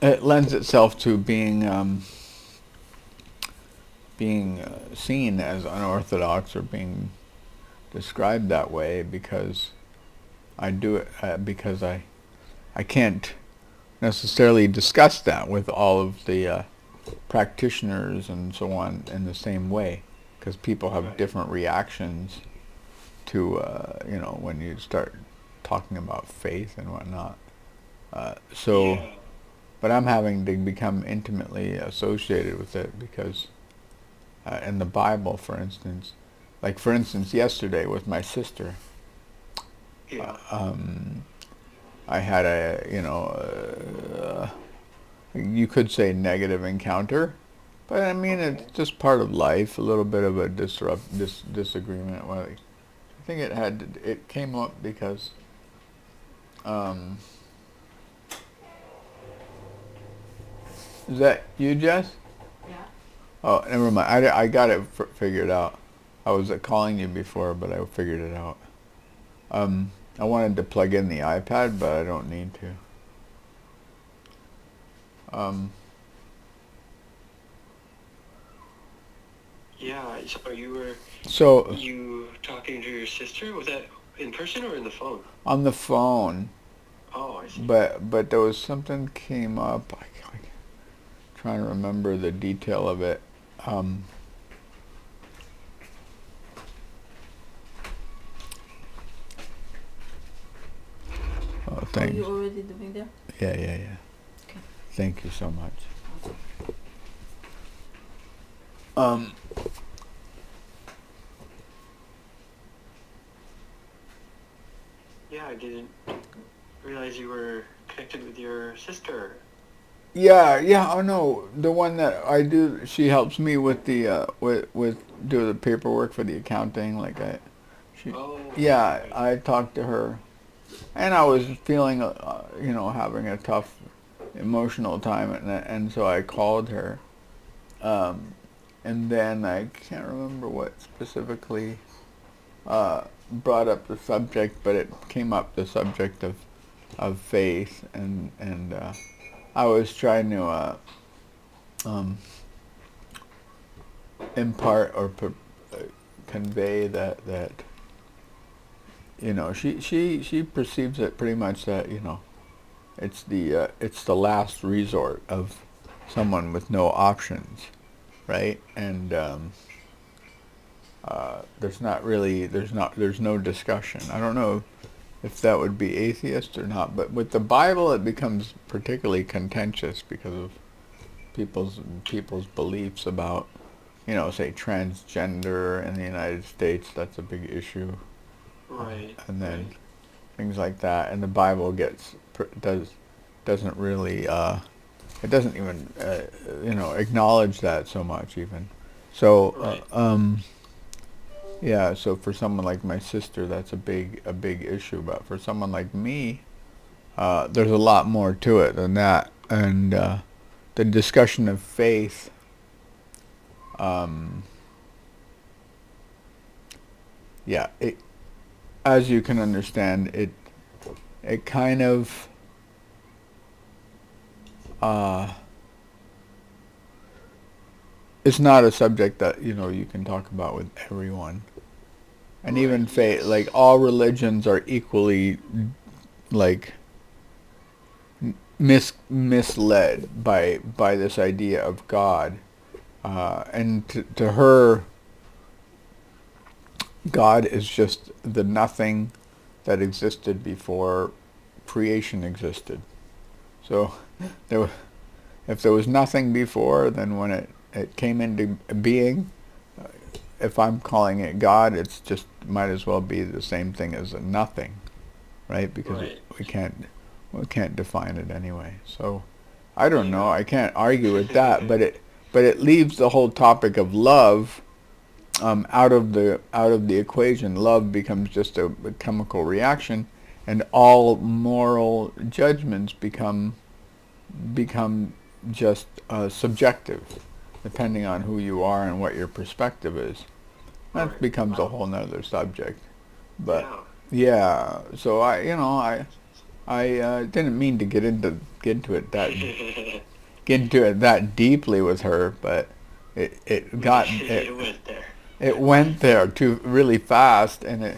it lends itself to being seen as unorthodox or being described that way because I do it because I can't necessarily discuss that with all of the practitioners and so on in the same way because people have Right. different reactions to when you start talking about faith and whatnot. So, Yeah. but I'm having to become intimately associated with it because in the Bible, for instance, like for instance, yesterday with my sister, Yeah. um, I had you could say negative encounter, but I mean it's Okay. just part of life. A little bit of a disagreement. Well, I think it came up because um, is that you, Jess? Oh, never mind. I got it figured out. I was calling you before, but I figured it out. I wanted to plug in the iPad, but I don't need to. Um, Yeah. So so you talking to your sister? Was that in person or in the phone? on the phone, Oh, I see. but there was something came up. I'm trying to remember the detail of it. Um, oh, Oh, thanks. you already doing there? Yeah. Okay. Thank you so much. Awesome. Um, Yeah, I didn't realize you were connected with your sister. yeah. Oh no, the one that I do, she helps me with the with do the paperwork for the accounting. She, Oh, okay, yeah, okay. I talked to her, and I was feeling, having a tough emotional time, and so I called her, um, and then I can't remember what specifically brought up the subject, but it came up the subject of faith, and I was trying to um, impart or convey that she perceives it pretty much that it's the last resort of someone with no options, right? And there's no discussion. I don't know if that would be atheist or not, but with the Bible it becomes particularly contentious because of people's beliefs about say transgender in the United States. That's a big issue, Right, and then right. things like that. And the Bible doesn't really it doesn't even acknowledge that so much even. So Right. yeah, so for someone like my sister, that's a big issue. But for someone like me, there's a lot more to it than that. And the discussion of faith, um, yeah, as you can understand, it kind of uh, it's not a subject that you can talk about with everyone. And Right, even faith, like yes. all religions are equally like misled by this idea of God. And to her, God is just the nothing that existed before creation existed. So there, if there was nothing before, then when it came into being, if I'm calling it God, it's just might as well be the same thing as a nothing, right? Because Right. we can't define it anyway. So I don't know. Yeah. I can't argue with that, but it leaves the whole topic of love out of the equation. Love becomes just a chemical reaction, and all moral judgments become just subjective, depending on who you are and what your perspective is. That Right. becomes a Wow. whole nother subject. But Yeah. yeah, so I I didn't mean to get into it that deeply with her, but it got it It went there. it went there too really fast, and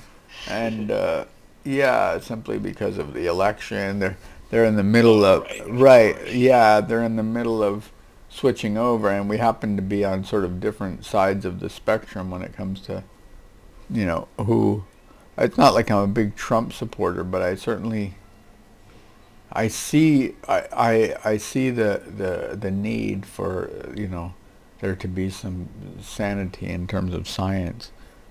yeah, simply because of the election. They're in the middle Oh, of right, of right, course. yeah, they're in the middle of switching over, and we happen to be on sort of different sides of the spectrum when it comes to who. It's not like I'm a big Trump supporter, but I certainly I see the need for there to be some sanity in terms of science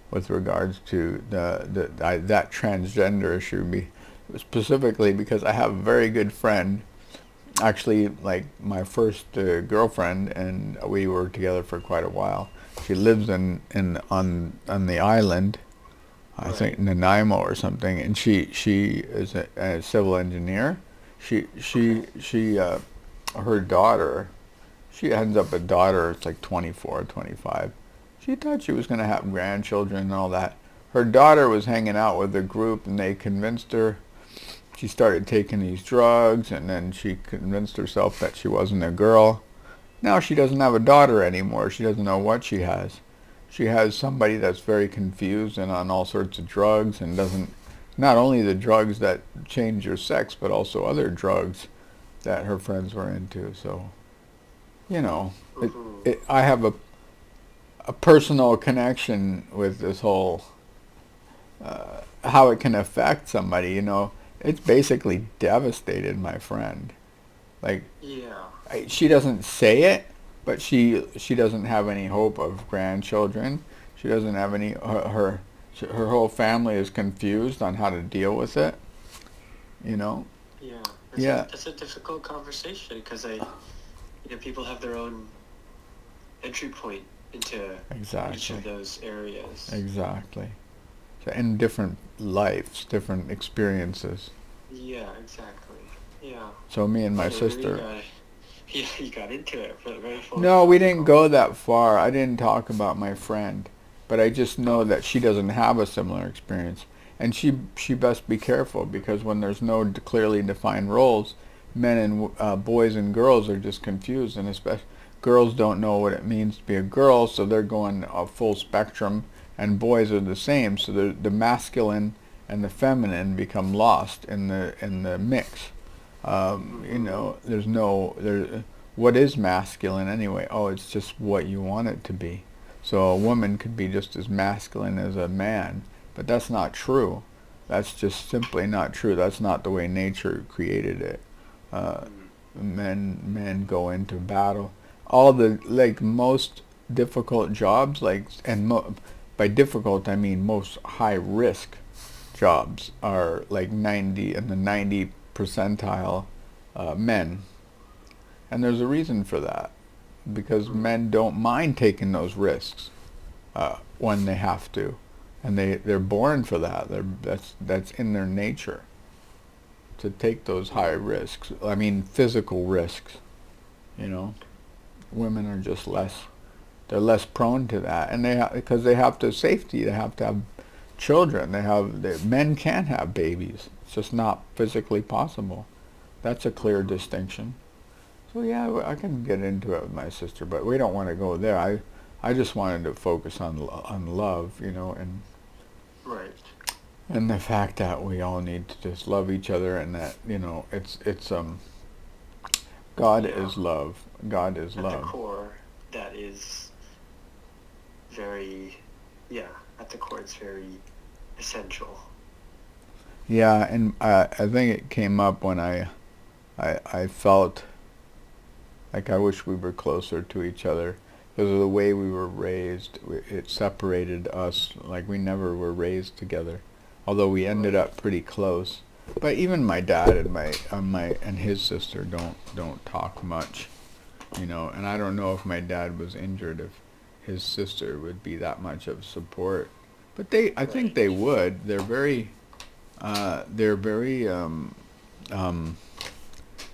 with regards to that transgender issue. Specifically because I have a very good friend, actually like my first girlfriend, and we were together for quite a while. She lives in on the island, I think Right. Nanaimo or something, and she is a civil engineer. Okay. She her daughter, she ends up a daughter. It's like 24, 25. She thought she was going to have grandchildren and all that. Her daughter was hanging out with a group, and they convinced her. She started taking these drugs, and then she convinced herself that she wasn't a girl. Now she doesn't have a daughter anymore. She doesn't know what she has. She has somebody that's very confused and on all sorts of drugs, and doesn't, not only the drugs that change your sex, but also other drugs that her friends were into. So, you know, Mm-hmm. I have a personal connection with this whole, how it can affect somebody, It's basically devastated my friend. Like, Yeah. she doesn't say it, but she doesn't have any hope of grandchildren. She doesn't have any. Her whole family is confused on how to deal with it. You know. Yeah. Yeah. That's a difficult conversation because people have their own entry point into each Exactly. of those areas. Exactly. So, in different lives, different experiences. Yeah, exactly. Yeah. So me and my Man, you really sister. got yeah, you got into it, very No, we didn't philosophical. go that far. I didn't talk about my friend, but I just know Okay. that she doesn't have a similar experience, and she best be careful because when there's no clearly defined roles, men and boys and girls are just confused, and especially girls don't know what it means to be a girl, so they're going a full spectrum, and boys are the same, so the masculine and the feminine become lost in the mix. Mm-hmm. There's no there. What is masculine anyway? Oh, it's just what you want it to be. So a woman could be just as masculine as a man, but that's not true. That's just simply not true. That's not the way nature created it. Uh, Mm. men go into battle. All the like most difficult jobs, by difficult I mean most high risk jobs, are like 90 and the 90 percentile men, and there's a reason for that because Mm. men don't mind taking those risks when they have to, and they're born for that. That's in their nature to take those high Mm. risks. I mean, physical risks. You know, women are just Yeah. less. They're less prone to that, and because they have to safety. They have to have children. Men can have babies. It's just not physically possible. That's a clear Mm-hmm. distinction. So yeah, I can get into it with my sister, but we don't want to go there. I just wanted to focus on love, Right. and the fact that we all need to just love each other, and that it's God Yeah. is love. God is At the love. core, that is very, yeah, at the core, it's very essential. Yeah, and I think it came up when I felt like I wish we were closer to each other because of the way we were raised. It separated us, like we never were raised together, although we ended Right. up pretty close. But even my dad and my and his sister don't talk much, and I don't know if my dad was injured if his sister would be that much of support. But I think Right. they would. They're very um,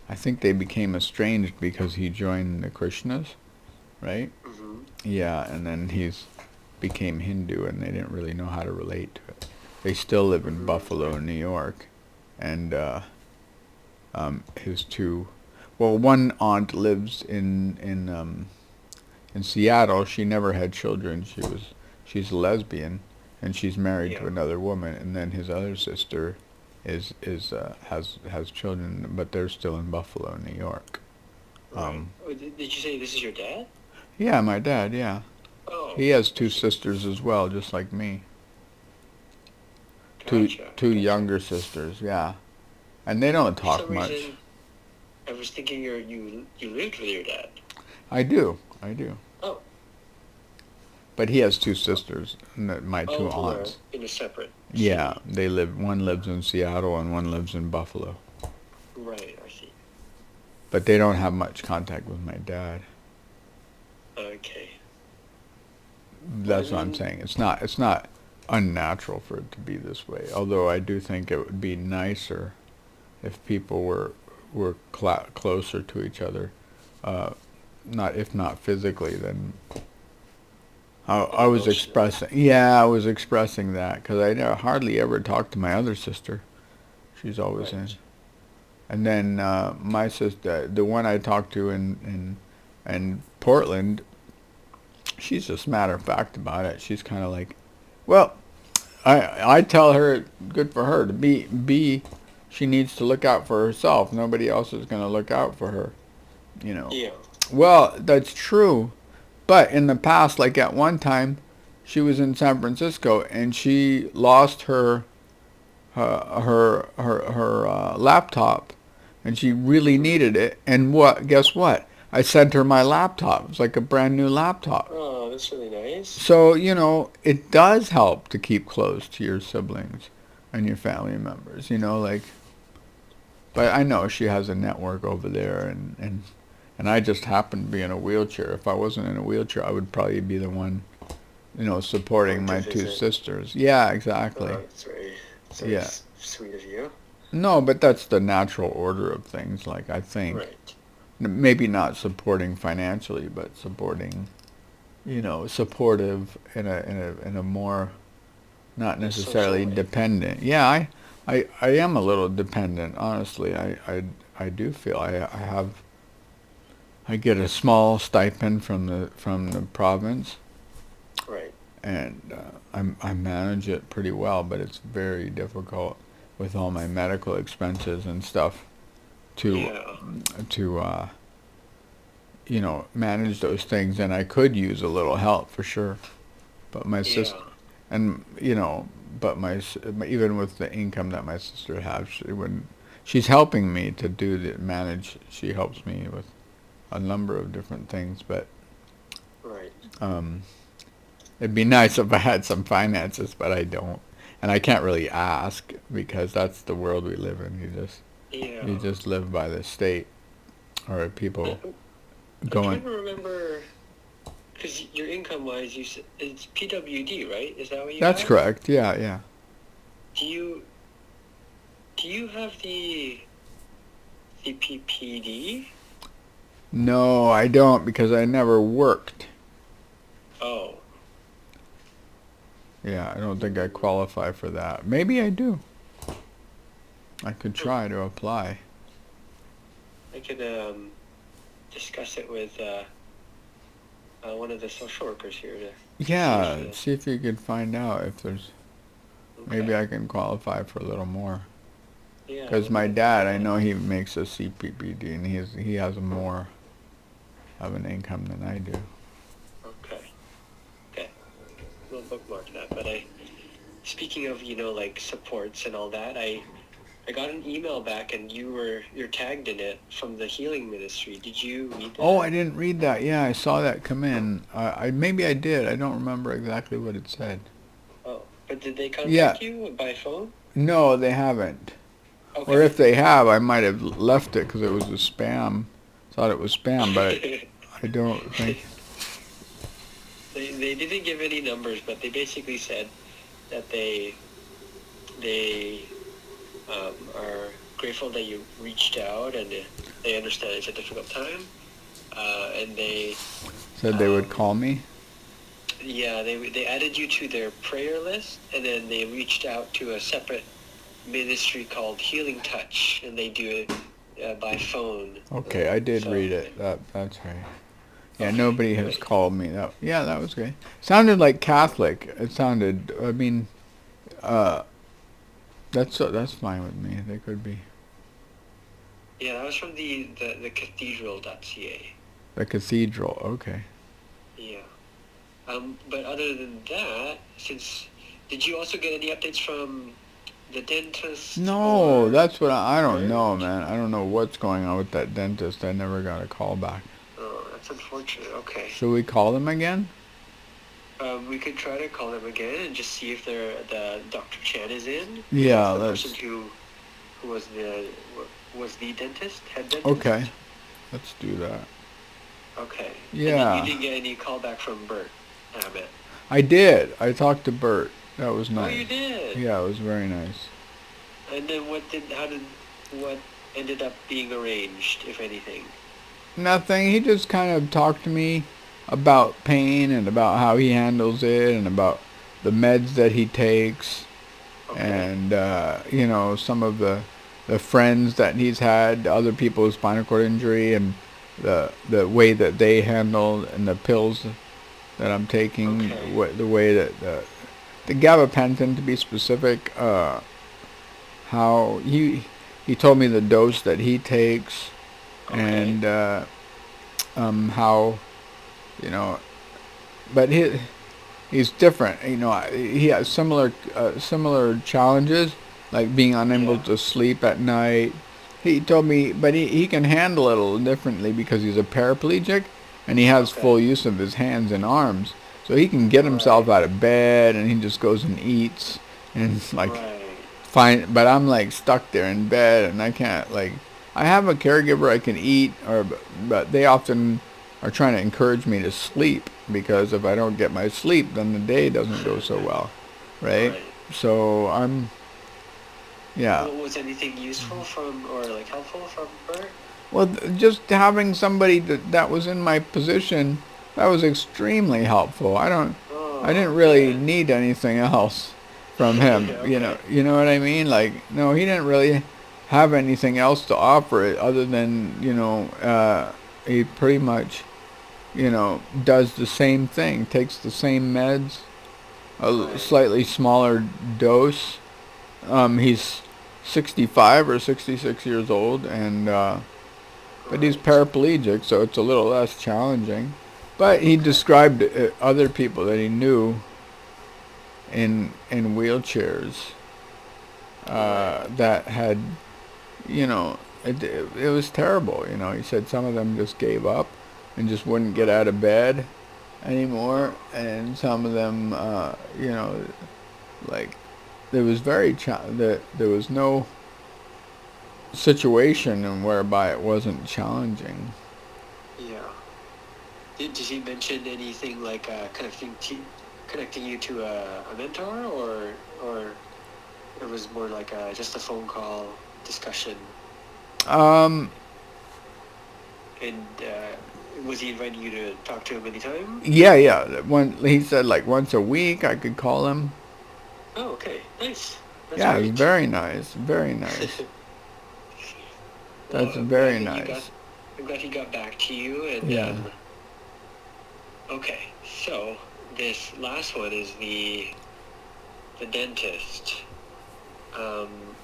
I think they became estranged because he joined the Krishnas, right? Mm-hmm. Yeah, and then he's became Hindu, and they didn't really know how to relate to it. They still live in Mm-hmm. Buffalo, New York, and his two, well, one aunt lives in Seattle. She never had children. She's a lesbian, and she's married to Yeah. another woman. And then his other sister has children, but they're still in Buffalo, New York. Right. Did you say this is your dad? Yeah, my dad. Yeah, Oh. he has two sisters as well, just like me. Two Gotcha. two Gotcha. younger sisters. Yeah, and they don't For some talk much. reason, I was thinking you lived with your dad. I do. Oh. But he has two sisters, my two Who are aunts. in a separate Yeah, city. they live. One lives in Seattle and one lives in Buffalo. Right, I see. But they don't have much contact with my dad. Okay. That's what I'm saying. It's not unnatural for it to be this way. Although I do think it would be nicer if people were closer to each other. Not if not physically, then I was I was expressing that because I hardly ever talk to my other sister. She's always in. And then my sister, the one I talked to in Portland, she's just matter of fact about it. She's kind of like, well, I tell her good for her to be she needs to look out for herself. Nobody else is going to look out for her, you know. Yeah. Well, that's true. But in the past, like at one time, she was in San Francisco and she lost her laptop, and she really needed it. And guess what? I sent her my laptop. It's like a brand new laptop. Oh, that's really nice. So, it does help to keep close to your siblings and your family members, but I know she has a network over there, and I just happen to be in a wheelchair. If I wasn't in a wheelchair, I would probably be the one, supporting my two sisters. Yeah, exactly. Oh, that's very sweet of you. No, but that's the natural order of things, like, I think. Right. Maybe not supporting financially, but supporting, supportive in a more, not necessarily dependent. Yeah, I am a little dependent, honestly. I do feel I get a small stipend from the province. Right. And I manage it pretty well, but it's very difficult with all my medical expenses and stuff to manage those things. And I could use a little help for sure, but my sister, and but even with the income that my sister has, she's helping me to manage. She helps me with a number of different things, but it'd be nice if I had some finances, but I don't, and I can't really ask because that's the world we live in. You just live by the state, or people going. I'm trying to remember, because your income-wise, you said it's PWD, right? Is that what you? That's correct. Yeah. Do you have the PPD? No, I don't, because I never worked. Oh. Yeah, I don't think I qualify for that. Maybe I do. I could try to apply. I could discuss it with one of the social workers here. Yeah, see if you could find out if there's... Okay. Maybe I can qualify for a little more. Yeah. Because my dad, I know he makes a CPPD, and he has more of an income than I do. Okay. We'll bookmark that. But speaking of, like supports and all that, I got an email back, and you're tagged in it from the Healing Ministry. Did you read that? Oh, I didn't read that. Yeah, I saw that come in. Maybe I did. I don't remember exactly what it said. Oh, but did they contact you by phone? No, they haven't. Okay. Or if they have, I might have left it because it was a spam. Thought it was spam, but I don't think. They didn't give any numbers, but they basically said that they are grateful that you reached out, and they understand it's a difficult time, and they said they would call me. Yeah, they added you to their prayer list, and then they reached out to a separate ministry called Healing Touch, and they do by phone. Okay, I did So read it. That's right. Yeah, okay, nobody has great. called me. That was great. Sounded like Catholic. It sounded. I mean, uh, that's fine with me. They could be Yeah, that was from the cathedral.ca. the cathedral. Okay. Yeah. But other than that, since did you also get any updates from the dentist No, or that's what I don't know, Bert? man. I don't know what's going on with that dentist. I never got a call back. Oh, that's unfortunate. Okay. Should we call them again? We could try to call them again and just see if the Dr. Chan is in, because Yeah, that's the person let's. who was the dentist, head Okay, dentist. let's do that. Okay. And then you Yeah, didn't get any call back from Bert Abbott. I did. I talked to Bert. That was Oh, nice. you did. Yeah, it was very nice. And then what ended up being arranged, if anything? Nothing. He just kind of talked to me about pain and about how he handles it and about the meds that he takes Okay. and some of the friends that he's had, other people with spinal cord injury, and the way that they handle and the pills that I'm taking, Okay. the way that the gabapentin to be specific, how he told me the dose that he takes Okay. and how you know, but he's different. He has similar challenges, like being unable Yeah. to sleep at night. He told me, but he can handle it a little differently because he's a paraplegic, and he has Okay. full use of his hands and arms, so he can get himself Right. out of bed, and he just goes and eats, and like Right. fine. But I'm like stuck there in bed, and I can't like. I have a caregiver I can eat, but they often are trying to encourage me to sleep because if I don't get my sleep, then the day doesn't go so well, right? Right. So yeah. Was anything useful from or like helpful from Bert? Well, just having somebody that was in my position, that was extremely helpful. I didn't Oh, really good. need anything else from him. Okay. You know what I mean? Like, no, he didn't really have anything else to offer it other than, he pretty much, does the same thing, takes the same meds, a Right. slightly smaller dose. He's 65 or 66 years old, and but he's Right. paraplegic, so it's a little less challenging. But he Okay. described other people that he knew in wheelchairs Right. that had, it was terrible. He said some of them just gave up and just wouldn't get Right. out of bed anymore, Oh. and some of them, like there was that there was no situation and whereby it wasn't challenging. Yeah. Did he mention anything like connecting you to a mentor, or it was more like just a phone call discussion? Um, And was he inviting you to talk to him anytime? yeah. He said like once a week I could call him. Oh, okay. Nice. That's Yeah, it was great. very nice, very nice. That's Well, I'm glad very that nice. I'm glad he got back to you. And Yeah. okay, so this last one is the dentist. Um,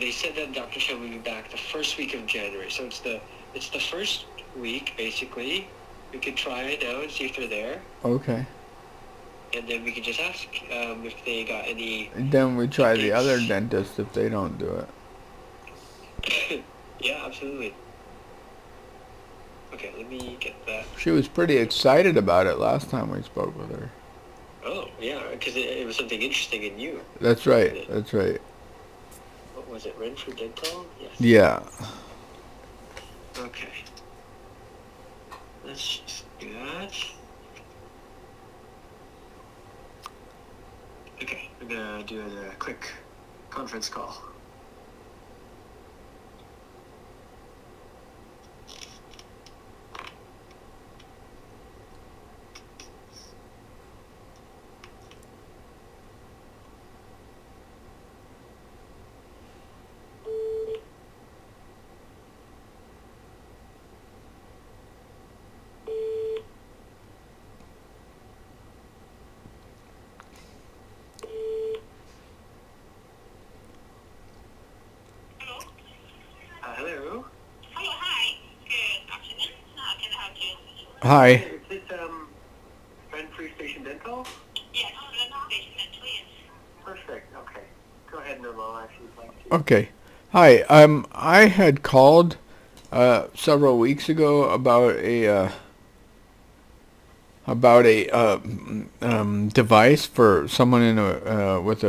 they said that Dr. Chen will be back the first week of January. So it's the first week basically. We could try it now and see if they're there, Okay. and then we can just ask if they got any Then we try the other updates. dentist if they don't do it. Yeah, absolutely. Okay, let me get that. She was pretty excited about it last time we spoke with her. Oh, yeah, because it was something interesting in you. That's Wasn't right. it? That's right. What was it? Renfrew Dental? Yes. Yeah. Okay. Let's just do that. Okay, I'm gonna do a quick conference call. Hi. Is this Friend Free Station Dental? Yes, Friend Station Dental, yes. Perfect. Okay. Go ahead, Nirmala, if you'd like to. Okay. Hi. I had called several weeks ago about a device for someone in a with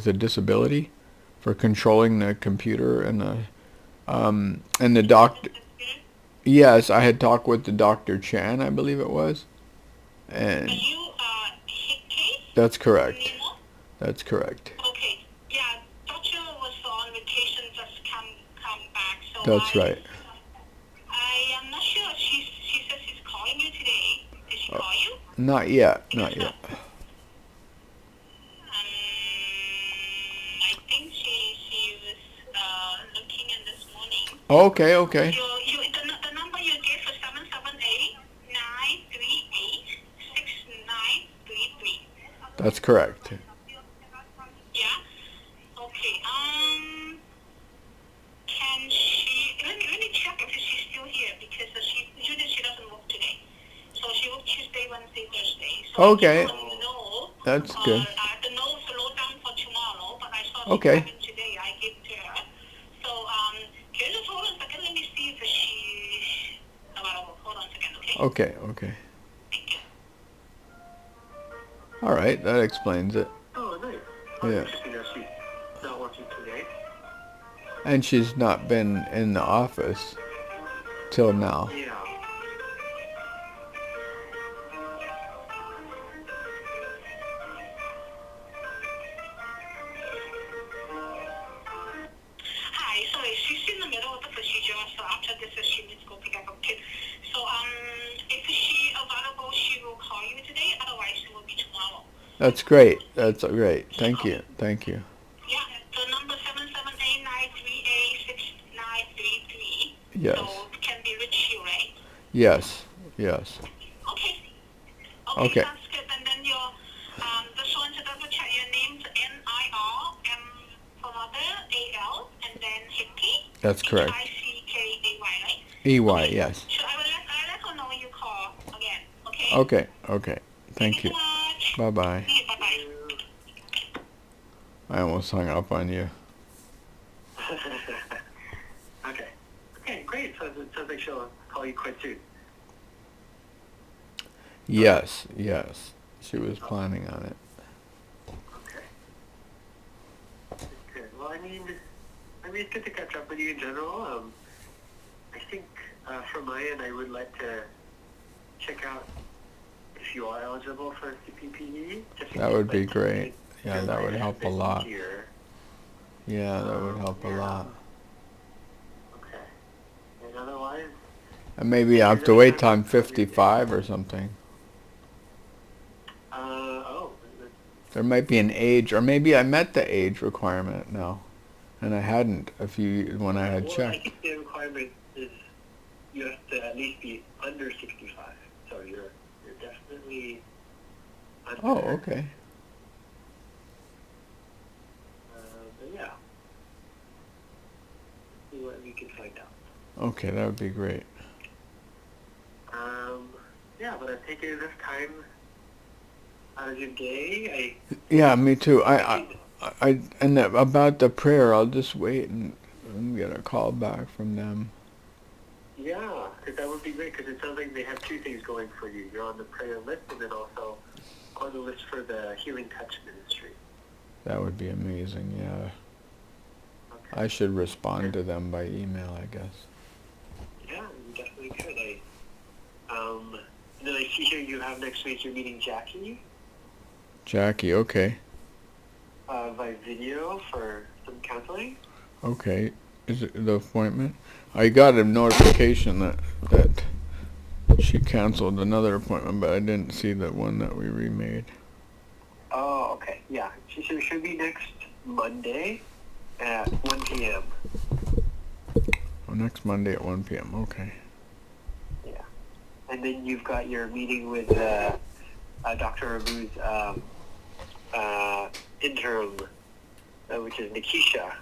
a disability for controlling the computer and the doctor. Yes, I had talked with the Dr. Chan, I believe it was, and Are you Kate? that's correct. Nemo? That's correct. Okay. Yeah, Doctor was on vacation, just come back. So That's right. I am not sure. She says she's calling you today. Did she call you? Not yet. Not yet. I think she was looking in this morning. Okay. Okay. The number you gave for 778-938-6933. That's correct. Yeah. Okay. Can she? Let me check if she's still here because she doesn't work today. So she works Tuesday, Wednesday, Thursday. So Okay. I don't know. That's good. I don't know slow down for tomorrow, but I saw Okay. she happened today. I gave to her. So can you just hold on a second? Let me see if she's available. Hold on a second, okay? Okay. Okay. Thank you. All right. That explains it. Oh, nice. Yeah. Interesting that she's not working today. And she's not been in the office till now. Yeah. Hi, sorry, she's in the middle of the procedure, so after this she needs to go pick up a kid. So if she's available, she will call you today. Otherwise, it will be tomorrow. That's great. That's great. Thank you. Thank you. Yeah, the number 778-938-6933. Yes. So it can be reached you, right? Yes. Yes. Okay. Okay. Sounds good. And then your just want to double check your name's Nirm for mother AL and then Hickey. That's correct. Hickay, right? EY. Yes. So I let her know when you call again. Okay. Okay. Okay. Thank you. So much. Bye bye. See you. Bye bye. I almost hung up on you. Okay. Okay, great. So it sounds like she'll call you quite soon. Yes. Yes. She was planning on it. Okay. Good. Well, I mean, it's good to catch up with you in general. I think from my end, I would like to check out if you are eligible for CPPE. That would be great. Yeah, your that would life help a is lot. easier. Yeah, that would help a Yeah. lot. Okay. And otherwise, And maybe I have to wait till I'm 55 or something. oh, There might be an age, or maybe I met the age requirement now, and I hadn't when I had well, I checked. think the requirement is you have to at least be under 65. So you're definitely under. Oh, okay. But yeah, see what we can find out. Okay, that would be great. Yeah, but I've taken enough time out of your day. Yeah, me too. And about the prayer, I'll just wait and get a call back from them. Yeah, because that would be great, because it sounds like they have two things going for you. You're on the prayer list, and then also on the list for the Healing Touch Ministry. That would be amazing, yeah. Okay. I should respond to them by email, I guess. Yeah, you definitely could. And then I see here you have next week you're meeting Jackie Jackie, okay. by video for some counseling. Okay. Is it the appointment? I got a notification that she canceled another appointment, but I didn't see the one that we remade. Oh, okay. Yeah, she should be next Monday at 1 p.m. Oh, next Monday at 1 p.m. Okay. Yeah. And then you've got your meeting with Dr. Rabu's interim, which is Nikisha,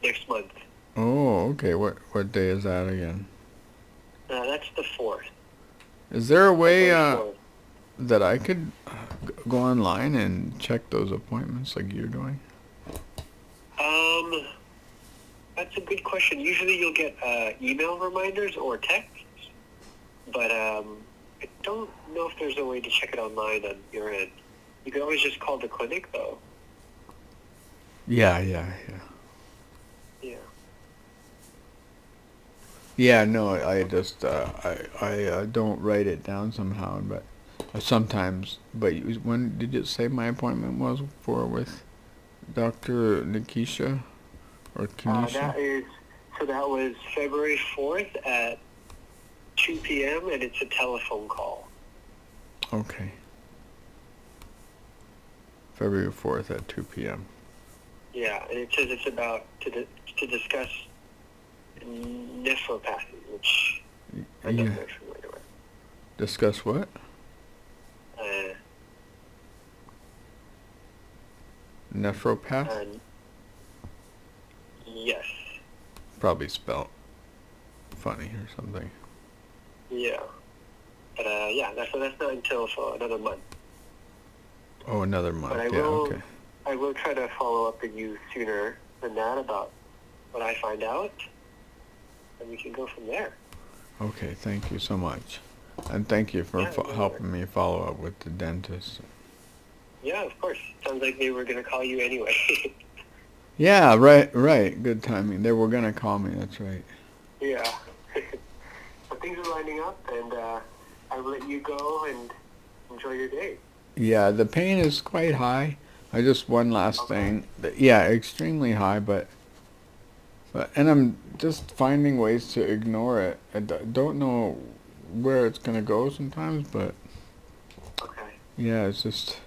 next month. Oh, okay. What day is that again? That's the 4th. Is there a way February 4th. that I could go online and check those appointments like you're doing? That's a good question. Usually you'll get email reminders or texts, but I don't know if there's a way to check it online on your end. You can always just call the clinic, though. Yeah. Yeah. Yeah, no, I just I don't write it down somehow, but sometimes. But when did you say my appointment was for with Dr. Nikisha or Kenisha? That was February 4th at 2 p.m. and it's a telephone call. Okay. February 4th at 2 p.m. Yeah, and it says it's about to discuss nephropathy, which I'm not very familiar with. Discuss what? Nephropath? Yes. Probably spelled funny or something. Yeah. But that's not until for another month. Oh, another month. But Okay. I will try to follow up with you sooner than that about what I find out, and we can go from there. Okay, thank you so much. And thank you for helping me follow up with the dentist. Yeah, of course. Sounds like they were going to call you anyway. Yeah, right. Good timing. They were going to call me, that's right. Yeah. But things are lining up, and I will let you go and enjoy your day. Yeah, the pain is quite high. I just one last thing. Yeah, extremely high, but and I'm just finding ways to ignore it. I don't know where it's going to go sometimes, but Okay. yeah, it's just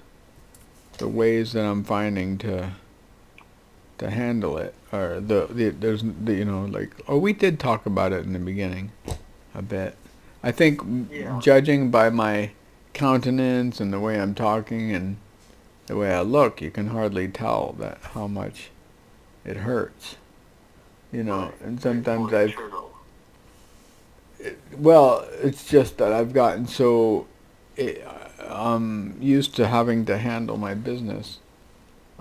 the ways that I'm finding to handle it, or there's like, we did talk about it in the beginning a bit. I think judging by my countenance and the way I'm talking and the way I look, you can hardly tell that how much it hurts. Right. And sometimes Well, it's just that I've gotten so used to having to handle my business.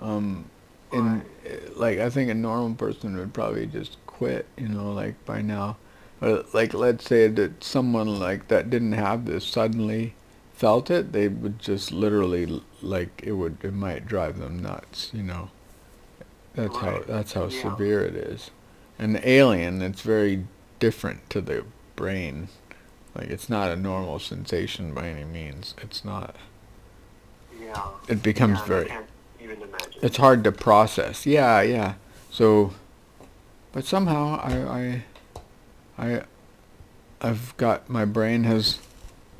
Like, I think a normal person would probably just quit, like by now. But like, let's say that someone like that didn't have this suddenly felt it, they would just literally, like, it might drive them nuts. That's how severe it is. And the alien, it's very different to the brain. Like, it's not a normal sensation by any means. It's not. Yeah. It becomes I can't even imagine. It's hard to process. Yeah. So, but somehow I've got, my brain has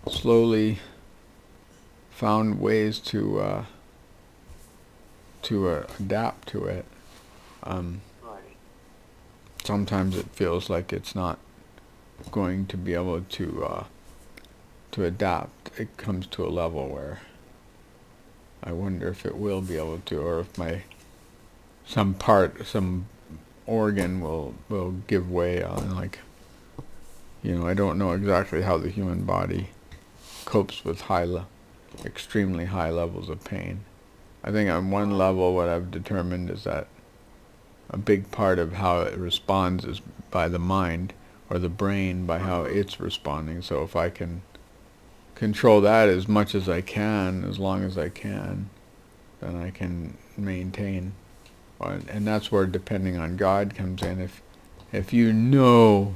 slowly found ways to adapt to it. Sometimes it feels like it's not going to be able to adapt. It comes to a level where I wonder if it will be able to, or if some organ will give way on, like, I don't know exactly how the human body copes with extremely high levels of pain. I think on one level what I've determined is that a big part of how it responds is by the mind, or the brain by how it's responding. So if I can control that as much as I can, as long as I can, then I can maintain. And that's where depending on God comes in. If you know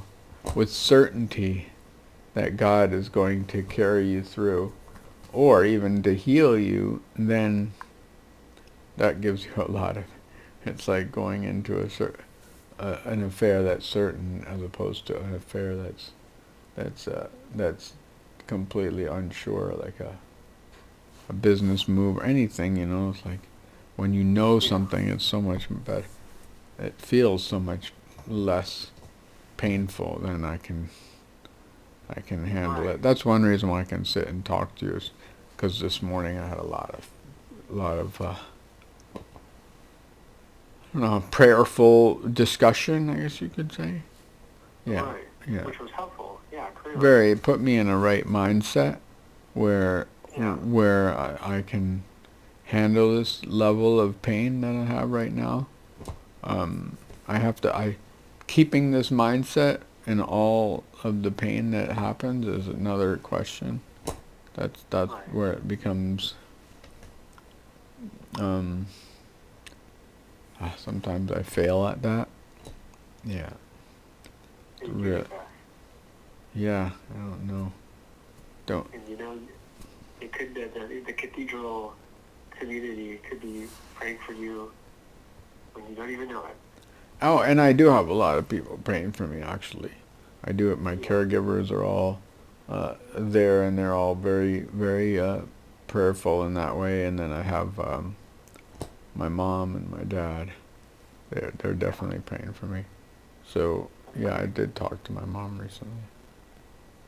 with certainty that God is going to carry you through, or even to heal you, then that gives you a lot of, it's like going into an affair that's certain, as opposed to an affair that's completely unsure, like a business move or anything. It's like when you know something, it's so much better. It feels so much less painful than I can handle it. That's one reason why I can sit and talk to you, is because this morning I had a lot of prayerful discussion, I guess you could say. Yeah. Yeah. which was helpful. Yeah, clearly. Very. It put me in a right mindset where Yeah. I can handle this level of pain that I have right now. I have to. Keeping this mindset in all of the pain that happens is another question. That's Right. where it becomes. Um, Sometimes I fail at that. Yeah. And do your Real. best. Yeah. I don't know. Don't. And it could be the cathedral community could be praying for you when you don't even know it. Oh, and I do have a lot of people praying for me. Actually, I do it. My caregivers are all there, and they're all very, very prayerful in that way. And then I have my mom and my dad. They're definitely praying for me. So yeah, I did talk to my mom recently.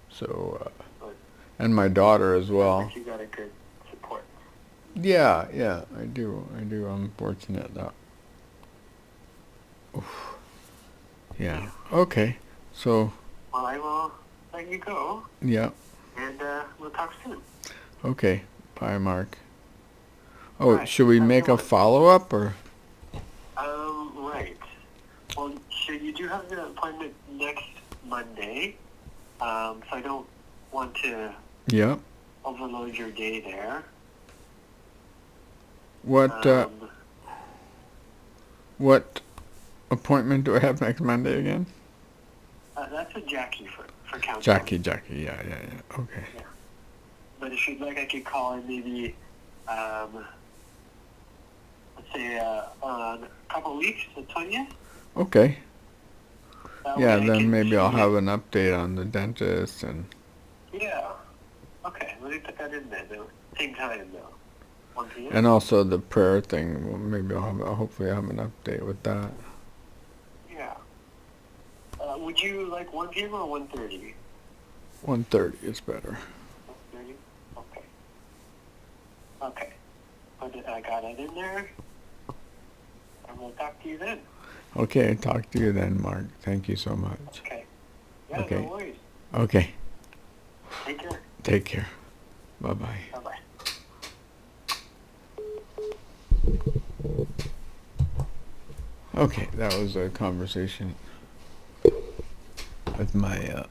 So and my daughter as well. But you got a good support. Yeah, yeah, I do. I'm fortunate that. Oof. Yeah. Okay. So. Well, I will let you go. Yeah. And we'll talk soon. Okay. Bye, Mark. Oh, Right. should we make a follow-up or? Right. Well, so you do have an appointment next Monday. So I don't want to Yeah. overload your day there. What appointment do I have next Monday again? That's a Jackie for counseling. Jackie. Yeah. Okay. Yeah. But if you'd like, I could call in maybe, let's say, a couple of weeks, the 20th. Okay. That Yeah, way I then can maybe see I'll you. have an update on the dentist and. Yeah. Okay, let me put that in there. Same time, though. 1 p.m. And also the prayer thing. Well, maybe hopefully I'll have an update with that. Yeah. Would you like 1 p.m. or 1:30? 1:30 is better. 1:30? Okay. Okay. I got it in there. And we'll talk to you then. Okay, talk to you then, Mark. Thank you so much. Okay. Yeah, Okay. no worries. Okay. Take care. Take care. Bye-bye. Bye-bye. Okay, that was a conversation with my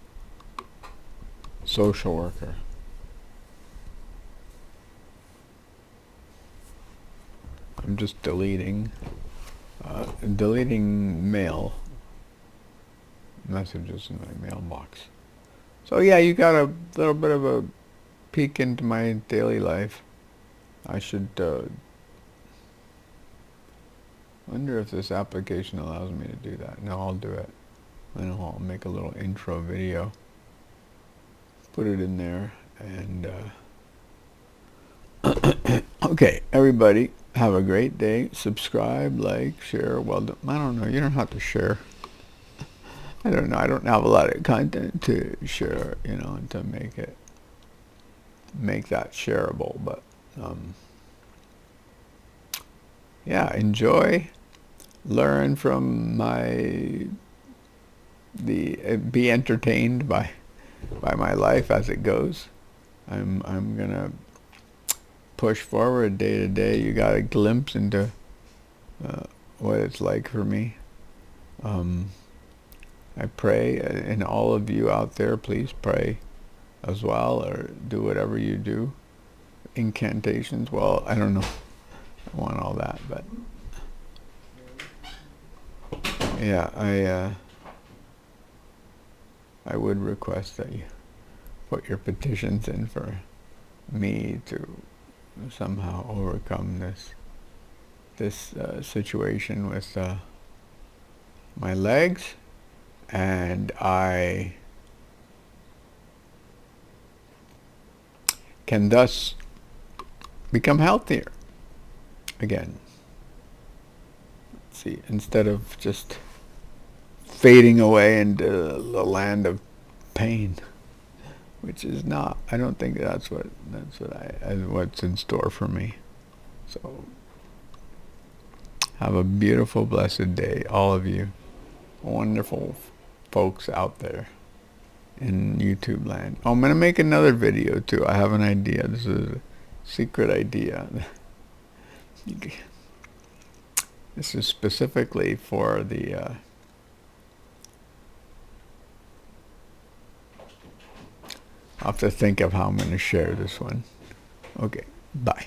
social worker. I'm just deleting mail messages in my mailbox. So yeah, you got a little bit of a peek into my daily life. I should wonder if this application allows me to do that. No, I'll do it. And I'll make a little intro video. Put it in there and okay, everybody, have a great day. Subscribe, like, share. Well, I don't know. You don't have to share. I don't know. I don't have a lot of content to share, and to make that shareable. But yeah, enjoy, learn from be entertained by my life as it goes. I'm gonna push forward day to day. You got a glimpse into what it's like for me. I pray, and all of you out there, please pray as well, or do whatever you do. Incantations, well, I don't know. I want all that, but yeah, I would request that you put your petitions in for me to somehow overcome this situation with my legs, and I can thus become healthier again. See, instead of just fading away into the land of pain, which is not. I don't think that's what's in store for me. So have a beautiful, blessed day, all of you wonderful folks out there. in YouTube land. Oh, I'm gonna make another video too. I have an idea. This is a secret idea. This is specifically for the I'll have to think of how I'm going to share this one. Okay, bye.